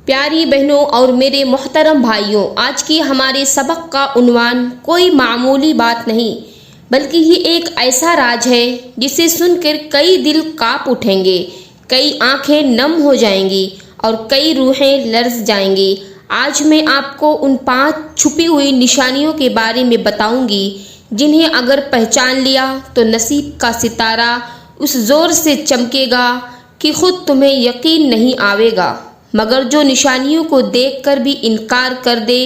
پیاری بہنوں اور میرے محترم بھائیوں، آج کی ہمارے سبق کا عنوان کوئی معمولی بات نہیں بلکہ یہ ایک ایسا راز ہے جسے سن کر کئی دل کانپ اٹھیں گے، کئی آنکھیں نم ہو جائیں گی اور کئی روحیں لرز جائیں گی۔ آج میں آپ کو ان 5 چھپی ہوئی نشانیوں کے بارے میں بتاؤں گی جنہیں اگر پہچان لیا تو نصیب کا ستارہ اس زور سے چمکے گا کہ خود تمہیں یقین نہیں آئے گا، مگر جو نشانیوں کو دیکھ کر بھی انکار کر دے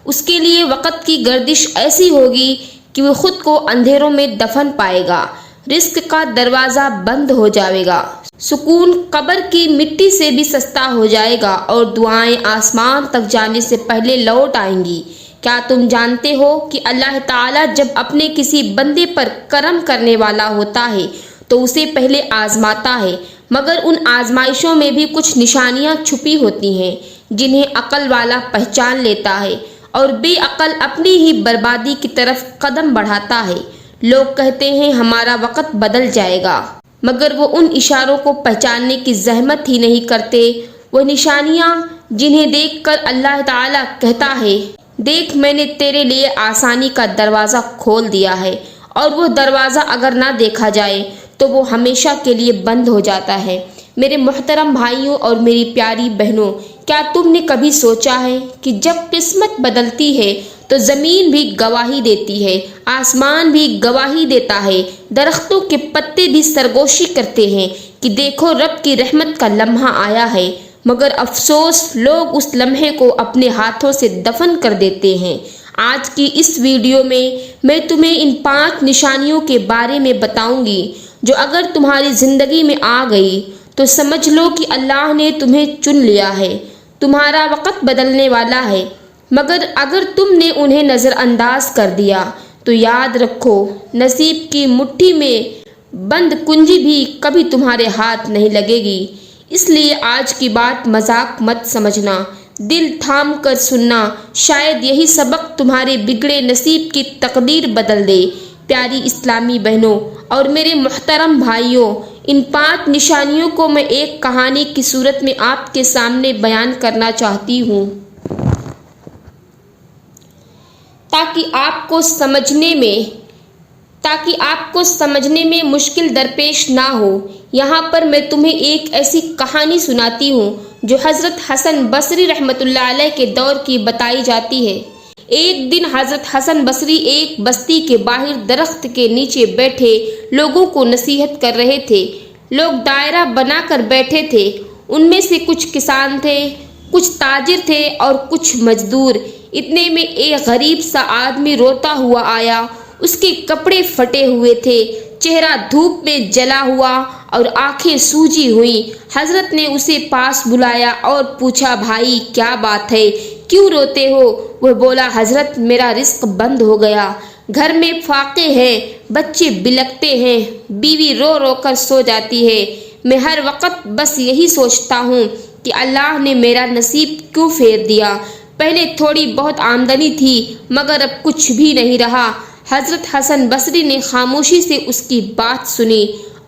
اس کے لیے وقت کی گردش ایسی ہوگی کہ وہ خود کو اندھیروں میں دفن پائے گا، رزق کا دروازہ بند ہو جائے گا، سکون قبر کی مٹی سے بھی سستا ہو جائے گا اور دعائیں آسمان تک جانے سے پہلے لوٹ آئیں گی۔ کیا تم جانتے ہو کہ اللہ تعالیٰ جب اپنے کسی بندے پر کرم کرنے والا ہوتا ہے تو اسے پہلے آزماتا ہے، مگر ان آزمائشوں میں بھی کچھ نشانیاں چھپی ہوتی ہیں جنہیں عقل والا پہچان لیتا ہے اور بے عقل اپنی ہی بربادی کی طرف قدم بڑھاتا ہے۔ لوگ کہتے ہیں ہمارا وقت بدل جائے گا، مگر وہ ان اشاروں کو پہچاننے کی زحمت ہی نہیں کرتے، وہ نشانیاں جنہیں دیکھ کر اللہ تعالیٰ کہتا ہے دیکھ میں نے تیرے لیے آسانی کا دروازہ کھول دیا ہے، اور وہ دروازہ اگر نہ دیکھا جائے تو وہ ہمیشہ کے لیے بند ہو جاتا ہے۔ میرے محترم بھائیوں اور میری پیاری بہنوں، کیا تم نے کبھی سوچا ہے کہ جب قسمت بدلتی ہے تو زمین بھی گواہی دیتی ہے، آسمان بھی گواہی دیتا ہے، درختوں کے پتے بھی سرگوشی کرتے ہیں کہ دیکھو رب کی رحمت کا لمحہ آیا ہے، مگر افسوس لوگ اس لمحے کو اپنے ہاتھوں سے دفن کر دیتے ہیں۔ آج کی اس ویڈیو میں تمہیں ان 5 نشانیوں کے بارے میں بتاؤں گی جو اگر تمہاری زندگی میں آ گئی تو سمجھ لو کہ اللہ نے تمہیں چن لیا ہے، تمہارا وقت بدلنے والا ہے، مگر اگر تم نے انہیں نظر انداز کر دیا تو یاد رکھو نصیب کی مٹھی میں بند کنجی بھی کبھی تمہارے ہاتھ نہیں لگے گی۔ اس لیے آج کی بات مذاق مت سمجھنا، دل تھام کر سننا، شاید یہی سبق تمہارے بگڑے نصیب کی تقدیر بدل دے۔ پیاری اسلامی بہنوں اور میرے محترم بھائیوں، ان 5 نشانیوں کو میں ایک کہانی کی صورت میں آپ کے سامنے بیان کرنا چاہتی ہوں تاکہ آپ کو سمجھنے میں مشکل درپیش نہ ہو۔ یہاں پر میں تمہیں ایک ایسی کہانی سناتی ہوں جو حضرت حسن بصری رحمۃ اللہ علیہ کے دور کی بتائی جاتی ہے۔ ایک دن حضرت حسن بصری ایک بستی کے باہر درخت کے نیچے بیٹھے لوگوں کو نصیحت کر رہے تھے۔ لوگ دائرہ بنا کر بیٹھے تھے، ان میں سے کچھ کسان تھے، کچھ تاجر تھے اور کچھ مزدور۔ اتنے میں ایک غریب سا آدمی روتا ہوا آیا، اس کے کپڑے پھٹے ہوئے تھے، چہرہ دھوپ میں جلا ہوا اور آنکھیں سوجی ہوئی۔ حضرت نے اسے پاس بلایا اور پوچھا بھائی کیا بات ہے، کیوں روتے ہو؟ وہ بولا حضرت میرا رزق بند ہو گیا، گھر میں فاقے ہیں، بچے بلکتے ہیں، بیوی رو رو کر سو جاتی ہے، میں ہر وقت بس یہی سوچتا ہوں کہ اللہ نے میرا نصیب کیوں پھیر دیا، پہلے تھوڑی بہت آمدنی تھی مگر اب کچھ بھی نہیں رہا۔ حضرت حسن بصری نے خاموشی سے اس کی بات سنی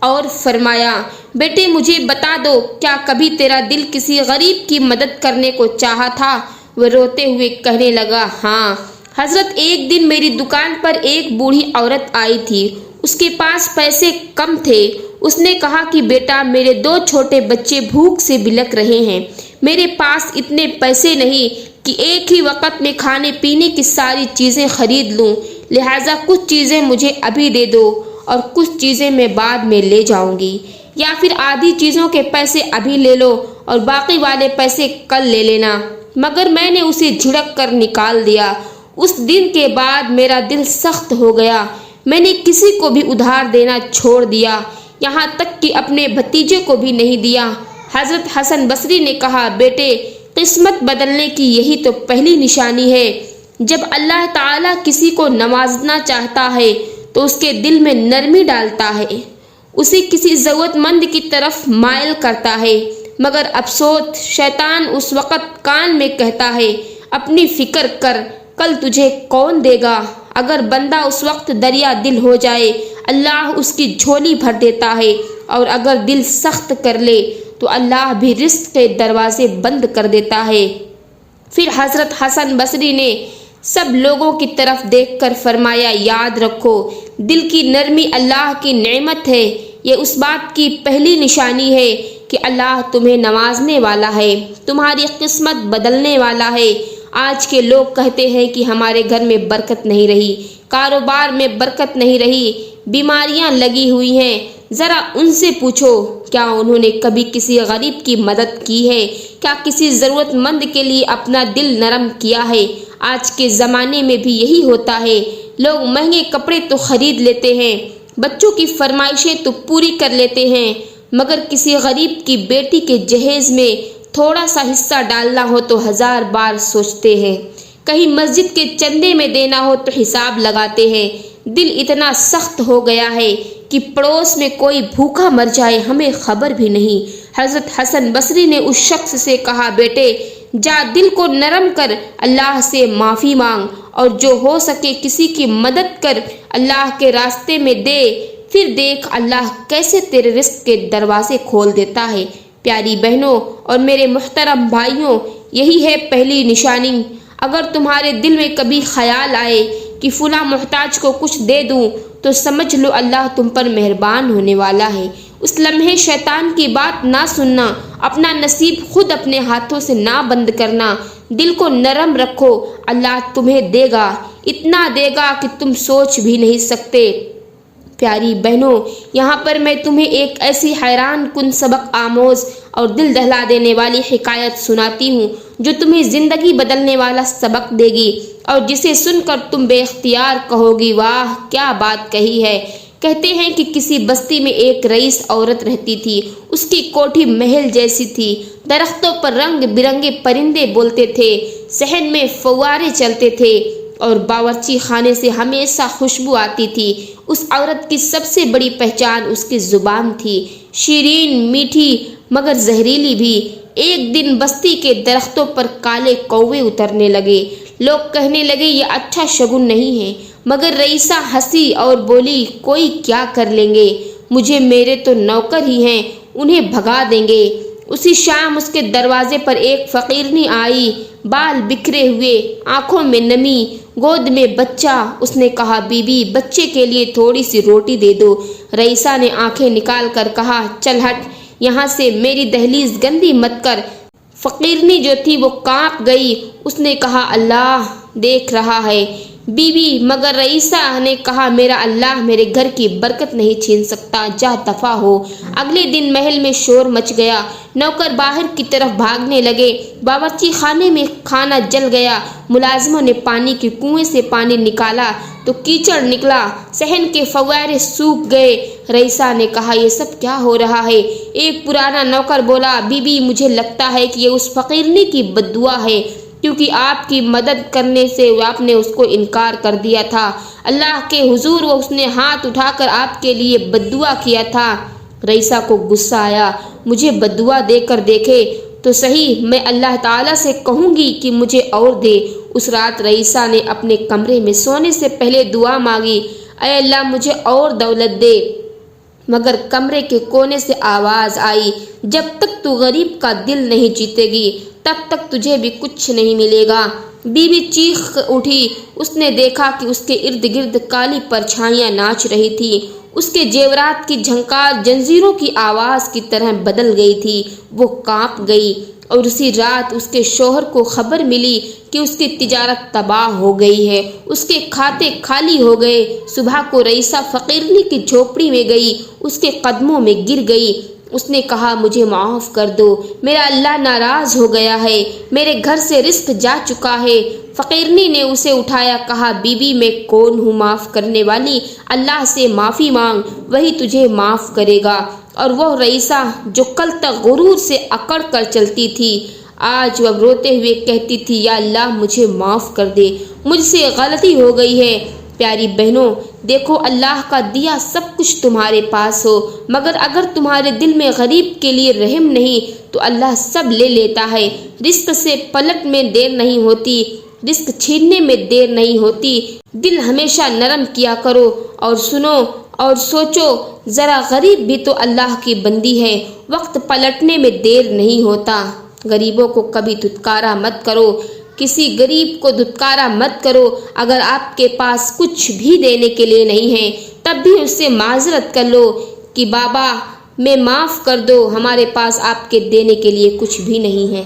اور فرمایا بیٹے مجھے بتا دو کیا کبھی تیرا دل کسی غریب کی مدد کرنے کو چاہا تھا؟ وہ روتے ہوئے کہنے لگا ہاں حضرت، ایک دن میری دکان پر ایک بوڑھی عورت آئی تھی، اس کے پاس پیسے کم تھے، اس نے کہا کہ بیٹا میرے 2 چھوٹے بچے بھوک سے بلک رہے ہیں، میرے پاس اتنے پیسے نہیں کہ ایک ہی وقت میں کھانے پینے کی ساری چیزیں خرید لوں، لہٰذا کچھ چیزیں مجھے ابھی دے دو اور کچھ چیزیں میں بعد میں لے جاؤں گی، یا پھر آدھی چیزوں کے پیسے ابھی لے لو اور باقی والے پیسے کل لے لینا۔ مگر میں نے اسے جھڑک کر نکال دیا۔ اس دن کے بعد میرا دل سخت ہو گیا، میں نے کسی کو بھی ادھار دینا چھوڑ دیا، یہاں تک کہ اپنے بھتیجے کو بھی نہیں دیا۔ حضرت حسن بصری نے کہا بیٹے قسمت بدلنے کی یہی تو پہلی نشانی ہے، جب اللہ تعالیٰ کسی کو نوازنا چاہتا ہے تو اس کے دل میں نرمی ڈالتا ہے، اسے کسی ضرورت مند کی طرف مائل کرتا ہے، مگر افسوس شیطان اس وقت کان میں کہتا ہے اپنی فکر کر، کل تجھے کون دے گا؟ اگر بندہ اس وقت دریا دل ہو جائے اللہ اس کی جھولی بھر دیتا ہے، اور اگر دل سخت کر لے تو اللہ بھی رزق کے دروازے بند کر دیتا ہے۔ پھر حضرت حسن بصری نے سب لوگوں کی طرف دیکھ کر فرمایا، یاد رکھو دل کی نرمی اللہ کی نعمت ہے، یہ اس بات کی پہلی نشانی ہے کہ اللہ تمہیں نوازنے والا ہے، تمہاری قسمت بدلنے والا ہے۔ آج کے لوگ کہتے ہیں کہ ہمارے گھر میں برکت نہیں رہی، کاروبار میں برکت نہیں رہی، بیماریاں لگی ہوئی ہیں۔ ذرا ان سے پوچھو کیا انہوں نے کبھی کسی غریب کی مدد کی ہے؟ کیا کسی ضرورت مند کے لیے اپنا دل نرم کیا ہے؟ آج کے زمانے میں بھی یہی ہوتا ہے، لوگ مہنگے کپڑے تو خرید لیتے ہیں، بچوں کی فرمائشیں تو پوری کر لیتے ہیں، مگر کسی غریب کی بیٹی کے جہیز میں تھوڑا سا حصہ ڈالنا ہو تو 1000 بار سوچتے ہیں، کہیں مسجد کے چندے میں دینا ہو تو حساب لگاتے ہیں۔ دل اتنا سخت ہو گیا ہے کہ پڑوس میں کوئی بھوکا مر جائے ہمیں خبر بھی نہیں۔ حضرت حسن بصری نے اس شخص سے کہا، بیٹے جا دل کو نرم کر، اللہ سے معافی مانگ اور جو ہو سکے کسی کی مدد کر، اللہ کے راستے میں دے، پھر دیکھ اللہ کیسے تیرے رزق کے دروازے کھول دیتا ہے۔ پیاری بہنوں اور میرے محترم بھائیوں، یہی ہے پہلی نشانی۔ اگر تمہارے دل میں کبھی خیال آئے کہ فلاں محتاج کو کچھ دے دوں تو سمجھ لو اللہ تم پر مہربان ہونے والا ہے۔ اس لمحے شیطان کی بات نہ سننا، اپنا نصیب خود اپنے ہاتھوں سے نہ بند کرنا، دل کو نرم رکھو، اللہ تمہیں دے گا، اتنا دے گا کہ تم سوچ بھی نہیں سکتے۔ پیاری بہنوں، یہاں پر میں تمہیں ایک ایسی حیران کن سبق آموز اور دل دہلا دینے والی حکایت سناتی ہوں جو تمہیں زندگی بدلنے والا سبق دے گی اور جسے سن کر تم بے اختیار کہو گی، واہ کیا بات کہی ہے۔ کہتے ہیں کہ کسی بستی میں ایک رئیس عورت رہتی تھی، اس کی کوٹھی محل جیسی تھی، درختوں پر رنگ برنگے پرندے بولتے تھے، صحن میں فوارے چلتے تھے اور باورچی خانے سے ہمیشہ خوشبو آتی تھی۔ اس عورت کی سب سے بڑی پہچان اس کی زبان تھی، شیرین میٹھی مگر زہریلی بھی۔ ایک دن بستی کے درختوں پر کالے کوے اترنے لگے، لوگ کہنے لگے یہ اچھا شگن نہیں ہے، مگر رئیسہ ہنسی اور بولی کوئی کیا کر لیں گے، مجھے میرے تو نوکر ہی ہیں، انہیں بھگا دیں گے۔ اسی شام اس کے دروازے پر ایک فقیرنی آئی، بال بکھرے ہوئے، آنکھوں میں نمی، گود میں بچہ۔ اس نے کہا، بی بی بچے کے لیے تھوڑی سی روٹی دے دو۔ رئیسہ نے آنکھیں نکال کر کہا، چل ہٹ یہاں سے، میری دہلیز گندی مت کر۔ فقیرنی جو تھی وہ کانپ گئی، اس نے کہا، اللہ دیکھ رہا ہے بی بی، مگر رئیسہ نے کہا، میرا اللہ میرے گھر کی برکت نہیں چھین سکتا، جا دفع ہو۔ اگلے دن محل میں شور مچ گیا، نوکر باہر کی طرف بھاگنے لگے، باورچی خانے میں کھانا جل گیا، ملازموں نے پانی کے کنویں سے پانی نکالا تو کیچڑ نکلا، صحن کے فوارے سوکھ گئے۔ رئیسہ نے کہا، یہ سب کیا ہو رہا ہے؟ ایک پرانا نوکر بولا، بی بی مجھے لگتا ہے کہ یہ اس فقیرنی کی بد دعا ہے، کیونکہ آپ کی مدد کرنے سے آپ نے اس کو انکار کر دیا تھا، اللہ کے حضور وہ اس نے ہاتھ اٹھا کر آپ کے لیے بد دعا کیا تھا۔ رئیسہ کو غصہ آیا، مجھے بد دعا دے کر دیکھے تو صحیح، میں اللہ تعالیٰ سے کہوں گی کہ مجھے اور دے۔ اس رات رئیسہ نے اپنے کمرے میں سونے سے پہلے دعا مانگی، اے اللہ مجھے اور دولت دے، مگر کمرے کے کونے سے آواز آئی، جب تک تو غریب کا دل نہیں جیتے گی تب تک تجھے بھی کچھ نہیں ملے گا۔ بی بی چیخ اٹھی، اس نے دیکھا کہ اس کے ارد گرد کالی پرچھائیاں ناچ رہی تھی، اس کے زیورات کی جھنکار جنزیروں کی آواز کی طرح بدل گئی تھی، وہ کانپ گئی۔ اور اسی رات اس کے شوہر کو خبر ملی کہ اس کی تجارت تباہ ہو گئی ہے، اس کے کھاتے خالی ہو گئے۔ صبح کو رئیسہ فقیرنی کی جھوپڑی میں گئی، اس کے قدموں میں گر گئی، اس نے کہا، مجھے معاف کر دو، میرا اللہ ناراض ہو گیا ہے، میرے گھر سے رزق جا چکا ہے۔ فقیرنی نے اسے اٹھایا، کہا، بی بی میں کون ہوں معاف کرنے والی، اللہ سے معافی مانگ، وہی تجھے معاف کرے گا۔ اور وہ رئیسہ جو کل تک غرور سے اکڑ کر چلتی تھی، آج وہ روتے ہوئے کہتی تھی، یا اللہ مجھے معاف کر دے، مجھ سے غلطی ہو گئی ہے۔ پیاری بہنوں، دیکھو اللہ کا دیا سب کچھ تمہارے پاس ہو، مگر اگر تمہارے دل میں غریب کے لیے رحم نہیں تو اللہ سب لے لیتا ہے۔ رزق سے پلٹ میں دیر نہیں ہوتی، رزق چھیننے میں دیر نہیں ہوتی۔ دل ہمیشہ نرم کیا کرو اور سنو، اور سوچو ذرا غریب بھی تو اللہ کی بندی ہے، وقت پلٹنے میں دیر نہیں ہوتا۔ غریبوں کو کبھی دھتکارا مت کرو، کسی غریب کو دھتکارا مت کرو۔ اگر آپ کے پاس کچھ بھی دینے کے لیے نہیں ہے تب بھی اس سے معذرت کر لو کہ بابا میں معاف کر دو، ہمارے پاس آپ کے دینے کے لیے کچھ بھی نہیں ہے۔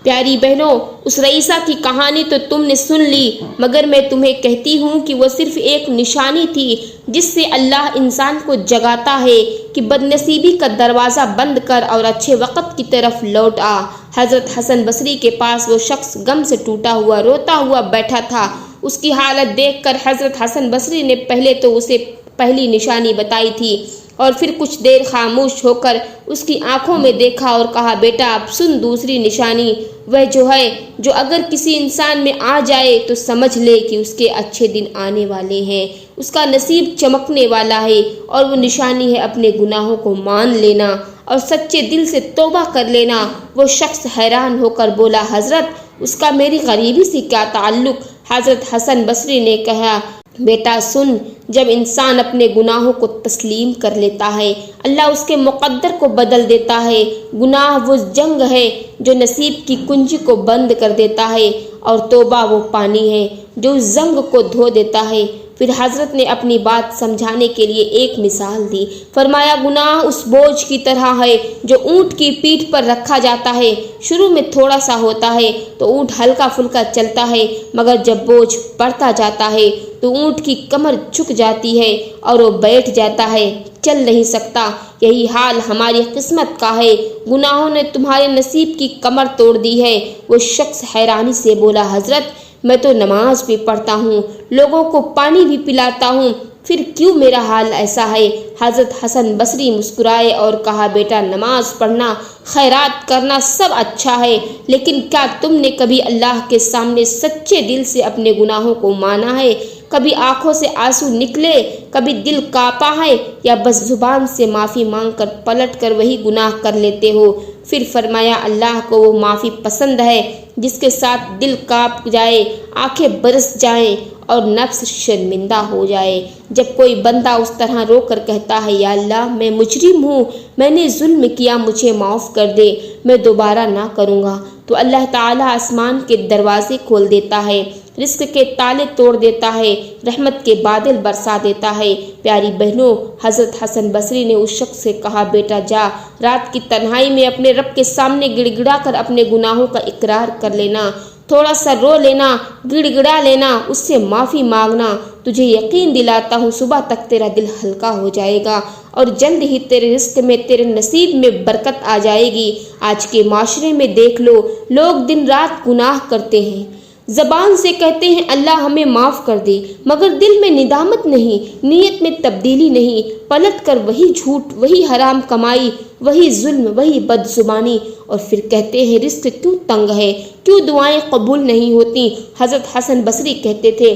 پیاری بہنوں، اس رئیسہ کی کہانی تو تم نے سن لی، مگر میں تمہیں کہتی ہوں کہ وہ صرف ایک نشانی تھی جس سے اللہ انسان کو جگاتا ہے کہ بدنصیبی کا دروازہ بند کر اور اچھے وقت کی طرف لوٹ آ۔ حضرت حسن بصری کے پاس وہ شخص غم سے ٹوٹا ہوا روتا ہوا بیٹھا تھا۔ اس کی حالت دیکھ کر حضرت حسن بصری نے پہلے تو اسے پہلی نشانی بتائی تھی اور پھر کچھ دیر خاموش ہو کر اس کی آنکھوں میں دیکھا اور کہا، بیٹا اب سن دوسری نشانی، وہ جو ہے جو اگر کسی انسان میں آ جائے تو سمجھ لے کہ اس کے اچھے دن آنے والے ہیں، اس کا نصیب چمکنے والا ہے، اور وہ نشانی ہے اپنے گناہوں کو مان لینا اور سچے دل سے توبہ کر لینا۔ وہ شخص حیران ہو کر بولا، حضرت اس کا میری غریبی سے کیا تعلق؟ حضرت حسن بصری نے کہا، بیٹا سن، جب انسان اپنے گناہوں کو تسلیم کر لیتا ہے اللہ اس کے مقدر کو بدل دیتا ہے۔ گناہ وہ جنگ ہے جو نصیب کی کنجی کو بند کر دیتا ہے، اور توبہ وہ پانی ہے جو اس زنگ کو دھو دیتا ہے۔ پھر حضرت نے اپنی بات سمجھانے کے لیے ایک مثال دی، فرمایا، گناہ اس بوجھ کی طرح ہے جو اونٹ کی پیٹھ پر رکھا جاتا ہے۔ شروع میں تھوڑا سا ہوتا ہے تو اونٹ ہلکا پھلکا چلتا ہے، مگر جب بوجھ بڑھتا جاتا ہے تو اونٹ کی کمر جھک جاتی ہے اور وہ بیٹھ جاتا ہے، چل نہیں سکتا۔ یہی حال ہماری قسمت کا ہے، گناہوں نے تمہارے نصیب کی کمر توڑ دی ہے۔ وہ شخص حیرانی سے بولا، حضرت میں تو نماز بھی پڑھتا ہوں، لوگوں کو پانی بھی پلاتا ہوں، پھر کیوں میرا حال ایسا ہے؟ حضرت حسن بصری مسکرائے اور کہا، بیٹا نماز پڑھنا، خیرات کرنا سب اچھا ہے، لیکن کیا تم نے کبھی اللہ کے سامنے سچے دل سے اپنے گناہوں کو مانا ہے؟ کبھی آنکھوں سے آنسو نکلے، کبھی دل کانپا ہے، یا بس زبان سے معافی مانگ کر پلٹ کر وہی گناہ کر لیتے ہو؟ پھر فرمایا، اللہ کو وہ معافی پسند ہے جس کے ساتھ دل کانپ جائے، آنکھیں برس جائیں اور نفس شرمندہ ہو جائے۔ جب کوئی بندہ اس طرح رو کر کہتا ہے، یا اللہ میں مجرم ہوں، میں نے ظلم کیا، مجھے معاف کر دے، میں دوبارہ نہ کروں گا، تو اللہ تعالیٰ آسمان کے دروازے کھول دیتا ہے، رزق کے تالے توڑ دیتا ہے، رحمت کے بادل برسا دیتا ہے۔ پیاری بہنوں، حضرت حسن بصری نے اس شخص سے کہا، بیٹا جا، رات کی تنہائی میں اپنے رب کے سامنے گڑ گڑا کر اپنے گناہوں کا اقرار کر لینا، تھوڑا سا رو لینا، گڑ گڑا لینا، اس سے معافی مانگنا۔ تجھے یقین دلاتا ہوں صبح تک تیرا دل ہلکا ہو جائے گا اور جلد ہی تیرے رزق میں، تیرے نصیب میں برکت آ جائے گی۔ آج کے معاشرے میں دیکھ لو، لوگ دن رات گناہ کرتے ہیں، زبان سے کہتے ہیں اللہ ہمیں معاف کر دے، مگر دل میں ندامت نہیں، نیت میں تبدیلی نہیں، پلٹ کر وہی جھوٹ، وہی حرام کمائی، وہی ظلم، وہی بد زبانی، اور پھر کہتے ہیں رزق کیوں تنگ ہے، کیوں دعائیں قبول نہیں ہوتی۔ حضرت حسن بصری کہتے تھے،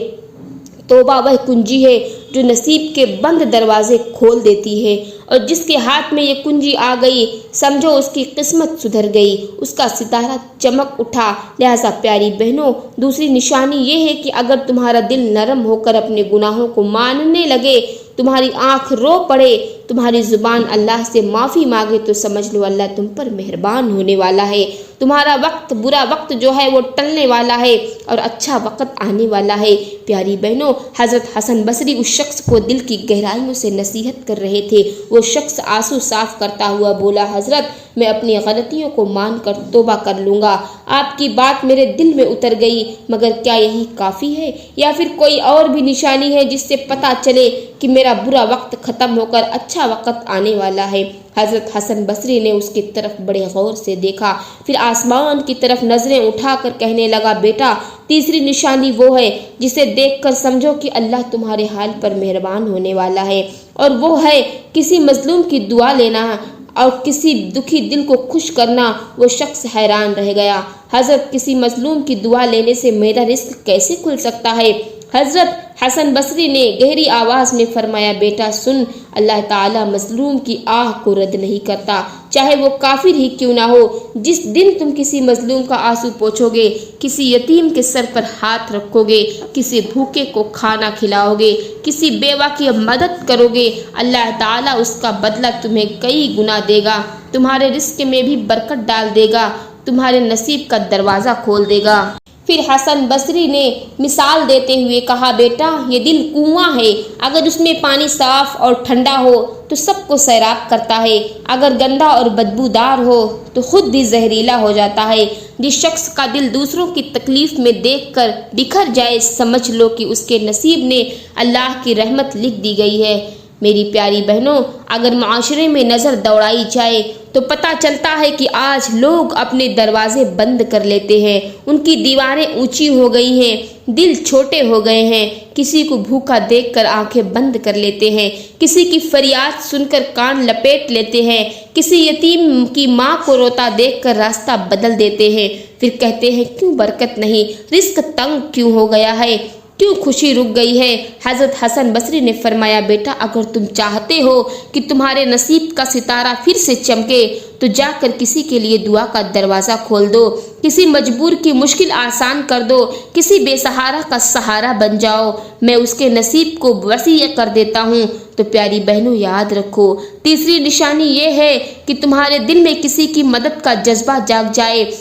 توبہ وہ کنجی ہے جو نصیب کے بند دروازے کھول دیتی ہے، اور جس کے ہاتھ میں یہ کنجی آ گئی سمجھو اس کی قسمت سدھر گئی، اس کا ستارہ چمک اٹھا۔ لہٰذا پیاری بہنوں، دوسری نشانی یہ ہے کہ اگر تمہارا دل نرم ہو کر اپنے گناہوں کو ماننے لگے، تمہاری آنکھ رو پڑے، تمہاری زبان اللہ سے معافی مانگے، تو سمجھ لو اللہ تم پر مہربان ہونے والا ہے، تمہارا وقت، برا وقت جو ہے وہ ٹلنے والا ہے اور اچھا وقت آنے والا ہے۔ پیاری بہنوں، حضرت حسن بصری اس شخص کو دل کی گہرائیوں سے نصیحت کر رہے تھے۔ وہ شخص آنسو صاف کرتا ہوا بولا، حضرت میں اپنی غلطیوں کو مان کر توبہ کر لوں گا، آپ کی بات میرے دل میں اتر گئی، مگر کیا یہی کافی ہے، یا پھر کوئی اور بھی نشانی ہے جس سے پتہ چلے کہ میرا برا وقت ختم ہو کر اچھا وقت آنے والا ہے؟ حضرت حسن بصری نے اس کی طرف بڑے غور سے دیکھا، پھر آسمان کی طرف نظریں اٹھا کر کہنے لگا، بیٹا تیسری نشانی وہ ہے جسے دیکھ کر سمجھو کہ اللہ تمہارے حال پر مہربان ہونے والا ہے، اور وہ ہے کسی مظلوم کی دعا لینا اور کسی دکھی دل کو خوش کرنا۔ وہ شخص حیران رہ گیا، حضرت کسی مظلوم کی دعا لینے سے میرا رزق کیسے کھل سکتا ہے؟ حضرت حسن بصری نے گہری آواز میں فرمایا، بیٹا سن، اللہ تعالیٰ مظلوم کی آہ کو رد نہیں کرتا، چاہے وہ کافر ہی کیوں نہ ہو۔ جس دن تم کسی مظلوم کا آنسو پوچھو گے، کسی یتیم کے سر پر ہاتھ رکھو گے، کسی بھوکے کو کھانا کھلاؤ گے، کسی بیوہ کی مدد کرو گے، اللہ تعالیٰ اس کا بدلہ تمہیں کئی گنا دے گا، تمہارے رزق میں بھی برکت ڈال دے گا، تمہارے نصیب کا دروازہ کھول دے گا۔ پھر حسن بصری نے مثال دیتے ہوئے کہا، بیٹا یہ دل کنواں ہے، اگر اس میں پانی صاف اور ٹھنڈا ہو تو سب کو سیراب کرتا ہے، اگر گندا اور بدبودار ہو تو خود بھی زہریلا ہو جاتا ہے۔ جس شخص کا دل دوسروں کی تکلیف میں دیکھ کر بکھر جائے، سمجھ لو کہ اس کے نصیب میں اللہ کی رحمت لکھ دی گئی ہے۔ میری پیاری بہنوں، اگر معاشرے میں نظر دوڑائی جائے تو پتہ چلتا ہے کہ آج لوگ اپنے دروازے بند کر لیتے ہیں، ان کی دیواریں اونچی ہو گئی ہیں، دل چھوٹے ہو گئے ہیں، کسی کو بھوکا دیکھ کر آنکھیں بند کر لیتے ہیں، کسی کی فریاد سن کر کان لپیٹ لیتے ہیں، کسی یتیم کی ماں کو روتا دیکھ کر راستہ بدل دیتے ہیں، پھر کہتے ہیں کیوں برکت نہیں، رزق تنگ کیوں ہو گیا ہے، کیوں خوشی رک گئی ہے۔ حضرت حسن بصری نے فرمایا، بیٹا اگر تم چاہتے ہو کہ تمہارے نصیب کا ستارہ پھر سے چمکے تو جا کر کسی کے لیے دعا کا دروازہ کھول دو، کسی مجبور کی مشکل آسان کر دو، کسی بے سہارا کا سہارا بن جاؤ، میں اس کے نصیب کو وسیع کر دیتا ہوں۔ تو پیاری بہنوں یاد رکھو، تیسری نشانی یہ ہے کہ تمہارے دل میں کسی کی مدد کا جذبہ جاگ جائے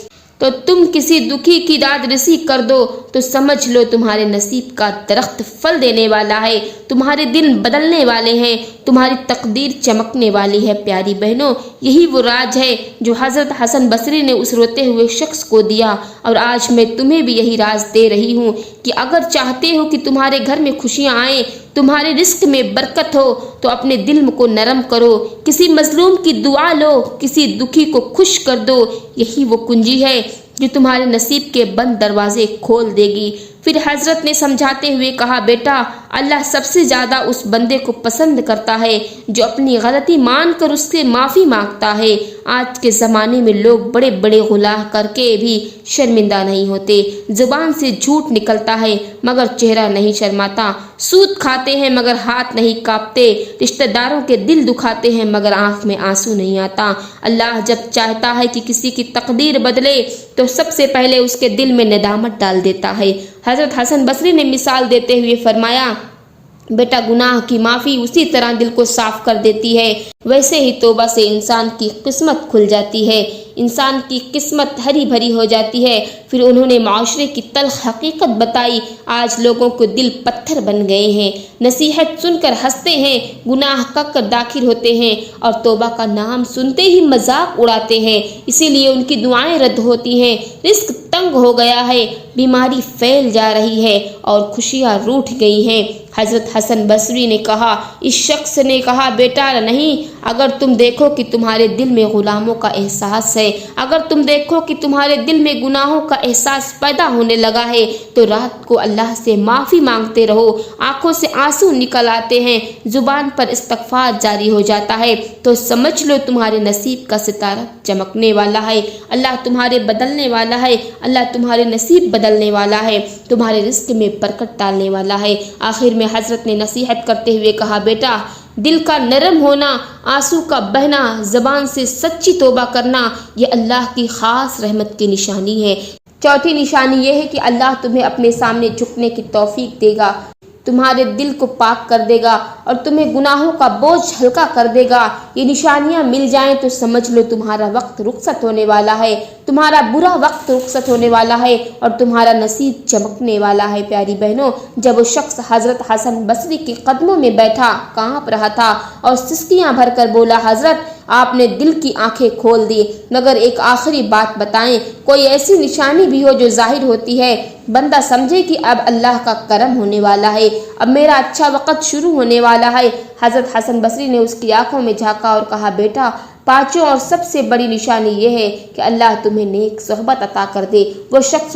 تو تم کسی دکھی کی داد رسی کر دو تو سمجھ لو تمہارے نصیب کا درخت پھل دینے والا ہے، تمہارے دل بدلنے والے ہیں، تمہاری تقدیر چمکنے والی ہے۔ پیاری بہنوں، یہی وہ راج ہے جو حضرت حسن بصری نے اس روتے ہوئے شخص کو دیا، اور آج میں تمہیں بھی یہی راز دے رہی ہوں کہ اگر چاہتے ہو کہ تمہارے گھر میں خوشیاں آئیں، تمہارے رزق میں برکت ہو، تو اپنے دل کو نرم کرو، کسی مظلوم کی دعا لو، کسی دکھی کو خوش کر دو، یہی وہ کنجی ہے جو تمہارے نصیب کے بند دروازے کھول دے گی۔ پھر حضرت نے سمجھاتے ہوئے کہا، بیٹا اللہ سب سے زیادہ اس بندے کو پسند کرتا ہے جو اپنی غلطی مان کر اس سے معافی مانگتا ہے۔ آج کے زمانے میں لوگ بڑے بڑے گناہ کر کے بھی شرمندہ نہیں ہوتے، زبان سے جھوٹ نکلتا ہے مگر چہرہ نہیں شرماتا، سود کھاتے ہیں مگر ہاتھ نہیں کانپتے، رشتہ داروں کے دل دکھاتے ہیں مگر آنکھ میں آنسو نہیں آتا۔ اللہ جب چاہتا ہے کہ کسی کی تقدیر بدلے تو سب سے پہلے اس کے دل میں ندامت ڈال دیتا ہے۔ حضرت حسن بصری نے مثال دیتے ہوئے فرمایا، بیٹا گناہ کی معافی اسی طرح دل کو صاف کر دیتی ہے، ویسے ہی توبہ سے انسان کی قسمت کھل جاتی ہے، انسان کی قسمت ہری بھری ہو جاتی ہے۔ پھر انہوں نے معاشرے کی تلخ حقیقت بتائی، آج لوگوں کو دل پتھر بن گئے ہیں، نصیحت سن کر ہنستے ہیں، گناہ کر داخل ہوتے ہیں اور توبہ کا نام سنتے ہی مذاق اڑاتے ہیں، اسی لیے ان کی دعائیں رد ہوتی ہیں، رزق تنگ ہو گیا ہے، بیماری پھیل جا رہی ہے اور خوشیاں روٹھ گئی ہیں۔ حضرت حسن بصری نے کہا، اس شخص نے کہا، بیٹا نہیں، اگر تم دیکھو کہ تمہارے دل میں غلاموں کا احساس ہے، اگر تم دیکھو کہ تمہارے دل میں گناہوں کا احساس پیدا ہونے لگا ہے تو رات کو اللہ سے معافی مانگتے رہو، آنکھوں سے آنسو نکل آتے ہیں، زبان پر استغفار جاری ہو جاتا ہے، تو سمجھ لو تمہارے نصیب کا ستارہ چمکنے والا ہے، اللہ تمہارے بدلنے والا ہے، اللہ تمہارے نصیب بدلنے والا ہے، تمہارے رزق میں برکت ڈالنے والا ہے۔ آخر میں حضرت نے نصیحت کرتے ہوئے کہا، بیٹا دل کا نرم ہونا، آنسو کا بہنا، زبان سے سچی توبہ کرنا، یہ اللہ کی خاص رحمت کی نشانی ہے۔ چوتھی نشانی یہ ہے کہ اللہ تمہیں اپنے سامنے جھکنے کی توفیق دے گا، تمہارے دل کو پاک کر دے گا اور تمہیں گناہوں کا بوجھ ہلکا کر دے گا۔ یہ نشانیاں مل جائیں تو سمجھ لو تمہارا وقت رخصت ہونے والا ہے، تمہارا برا وقت رخصت ہونے والا ہے اور تمہارا نصیب چمکنے والا ہے۔ پیاری بہنوں، جب وہ شخص حضرت حسن بصری کے قدموں میں بیٹھا، کانپ رہا تھا اور سسکیاں بھر کر بولا، حضرت آپ نے دل کی آنکھیں کھول دی، مگر ایک آخری بات بتائیں، کوئی ایسی نشانی بھی ہو جو ظاہر ہوتی ہے بندہ سمجھے کہ اب اللہ کا کرم ہونے والا ہے، اب میرا اچھا وقت شروع ہونے والا ہے۔ حضرت حسن بصری نے اس کی آنکھوں میں جھانکا اور کہا، بیٹا پانچوں اور سب سے بڑی نشانی یہ ہے کہ اللہ تمہیں نیک صحبت عطا کر دے۔ وہ شخص